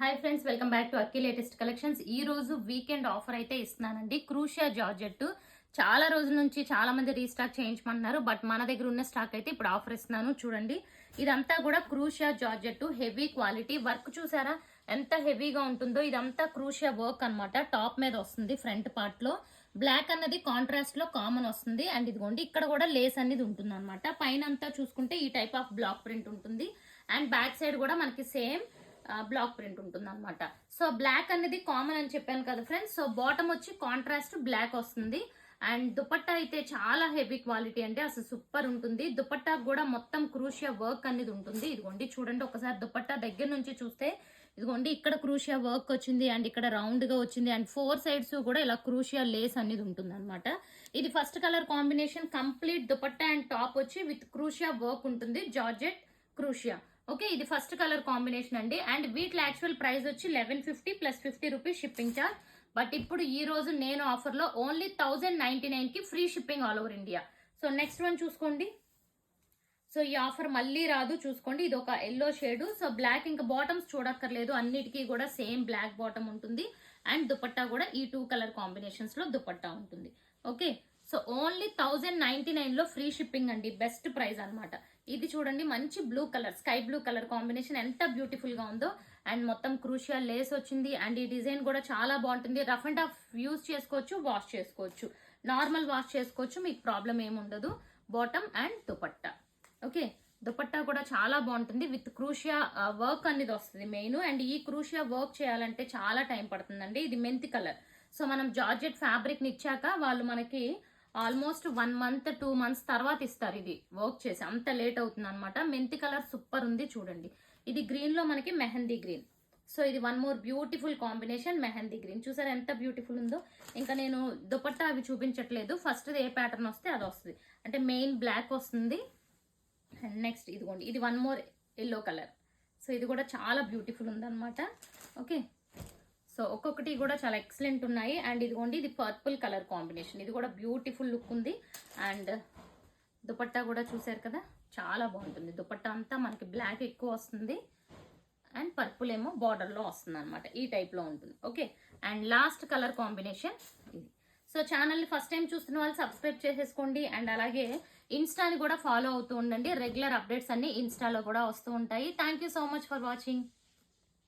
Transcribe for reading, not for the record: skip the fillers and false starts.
Hi friends, welcome back to Akki latest collections. ఈ రోజు weekend offer అయితే ఇస్తున్నానండి. క్రూషియా georgette చాలా రోజుల నుంచి చాలా మంది రీస్టాక్ చేయించమంటున్నారు, బట్ మన దగ్గర ఉన్న స్టాక్ అయితే ఇప్పుడు ఆఫర్ ఇస్తున్నాను. చూడండి, ఇదంతా కూడా క్రూషియా జార్జెట్, హెవీ క్వాలిటీ వర్క్. చూసారా ఎంత హెవీగా ఉంటుందో. ఇదంతా క్రూషియా వర్క్ అన్నమాట. టాప్ మీద వస్తుంది, ఫ్రంట్ పార్ట్ లో బ్లాక్ అన్నది కాంట్రాస్ట్ లో కామన్ వస్తుంది. అండ్ ఇదిగోండి, ఇక్కడ కూడా లేస్ అనేది ఉంటుంది అనమాట. పైన అంతా చూసుకుంటే ఈ టైప్ ఆఫ్ బ్లాక్ ప్రింట్ ఉంటుంది. అండ్ బ్యాక్ సైడ్ కూడా మనకి సేమ్ బ్లాక్ ప్రింట్ ఉంటుంది అనమాట. సో బ్లాక్ అనేది కామన్ అని చెప్పాను కదా ఫ్రెండ్స్. సో బాటమ్ వచ్చి కాంట్రాస్ట్ బ్లాక్ వస్తుంది. అండ్ దుపట్టా అయితే చాలా హెవీ క్వాలిటీ అండి, అసలు సూపర్ ఉంటుంది. దుపట్టా కూడా మొత్తం క్రూషియా వర్క్ అనేది ఉంటుంది. ఇదిగోండి చూడండి, ఒకసారి దుపట్టా దగ్గర నుంచి చూస్తే ఇదిగోండి, ఇక్కడ క్రూషియా వర్క్ వచ్చింది అండ్ ఇక్కడ రౌండ్ గా వచ్చింది. అండ్ 4 సైడ్స్ కూడా ఇలా క్రూషియా లేస్ అనేది ఉంటుంది అనమాట. ఇది first colour combination. Complete dupatta and top వచ్చి విత్ క్రూషియా వర్క్ ఉంటుంది, జార్జెట్ క్రూషియా. ఓకే, ఇది ఫస్ట్ కలర్ కాంబినేషన్ అండి. అండ్ వీటి యాక్చువల్ ప్రైస్ వచ్చి 1150 plus 50 rupees shipping charge. But ఇప్పుడు ఈ రోజు నేను ఆఫర్ లో ఓన్లీ 1099 కి free shipping all over India. So next one చూసుకోండి. సో ఈ ఆఫర్ మళ్ళీ రాదు, చూసుకోండి. ఇది ఒక ఎల్లో షేడ్. సో బ్లాక్, ఇంకా బాటమ్స్ చూడక్కర్లేదు, అన్నిటికీ కూడా సేమ్ బ్లాక్ బాటమ్ ఉంటుంది. అండ్ దుపట్టా కూడా ఈ 2 కలర్ కాంబినేషన్స్ లో దుపట్టా ఉంటుంది. ఓకే, సో ఓన్లీ 1099 లో ఫ్రీ షిప్పింగ్ అండి. బెస్ట్ ప్రైస్ అనమాట. ఇది చూడండి, మంచి blue colour, sky blue colour combination ఎంత బ్యూటిఫుల్ గా ఉందో. అండ్ మొత్తం క్రూషియల్ లేస్ వచ్చింది. అండ్ ఈ డిజైన్ కూడా చాలా బాగుంటుంది. రఫ్ అండ్ టఫ్ యూజ్ చేసుకోవచ్చు, వాష్ చేసుకోవచ్చు, నార్మల్ వాష్ చేసుకోవచ్చు, మీకు ప్రాబ్లం ఏముండదు. Bottom and dupatta. Okay, dupatta కూడా చాలా బాగుంటుంది. విత్ క్రూషియా వర్క్ అనేది వస్తుంది మెయిన్. అండ్ ఈ క్రూషియా వర్క్ చేయాలంటే చాలా టైం పడుతుందండి. ఇది మెంతి కలర్. సో మనం జార్జెట్ ఫ్యాబ్రిక్ ని ఇచ్చాక వాళ్ళు మనకి ఆల్మోస్ట్ 1 మంత్ 2 మంత్స్ తర్వాత ఇస్తారు ఇది వర్క్ చేసి. అంత లేట్ అవుతుంది అనమాట. మెంతి కలర్ సూపర్ ఉంది చూడండి. ఇది గ్రీన్ లో మనకి మెహందీ గ్రీన్. సో ఇది one more beautiful combination, mehndi green. చూసారా ఎంత బ్యూటిఫుల్ ఉందో. ఇంకా నేను దుపట్టా అవి చూపించట్లేదు. ఫస్ట్ ఏ ప్యాటర్న్ వస్తే అది వస్తుంది. అంటే మెయిన్ బ్లాక్ వస్తుంది. అండ్ నెక్స్ట్ ఇదిగోండి, ఇది one more yellow colour. So ఇది కూడా చాలా బ్యూటిఫుల్ ఉందన్నమాట. ఓకే, సో ఒక్కొక్కటి కూడా చాలా ఎక్సలెంట్ ఉన్నాయి. అండ్ ఇదిగోండి, ఇది పర్పుల్ కలర్ కాంబినేషన్. ఇది కూడా బ్యూటిఫుల్ లుక్ ఉంది. అండ్ దుపట్టా కూడా చూసారు కదా, చాలా బాగుంటుంది. దుపట్టా అంతా మనకి బ్లాక్ ఎక్కువ వస్తుంది అండ్ పర్పుల్ ఏమో బార్డర్ లో వస్తుంది అనమాట. ఈ టైప్ లో ఉంటుంది. Okay, and last colour combination ఇది. సో ఛానల్ ని ఫస్ట్ టైం చూస్తున్న వాళ్ళు సబ్స్క్రైబ్ చేసేసుకోండి. అండ్ అలాగే ఇన్స్టాని కూడా ఫాలో అవుతూ ఉండండి. రెగ్యులర్ అప్డేట్స్ అన్ని ఇన్స్టాలో కూడా వస్తూ ఉంటాయి. Thank you so much for watching.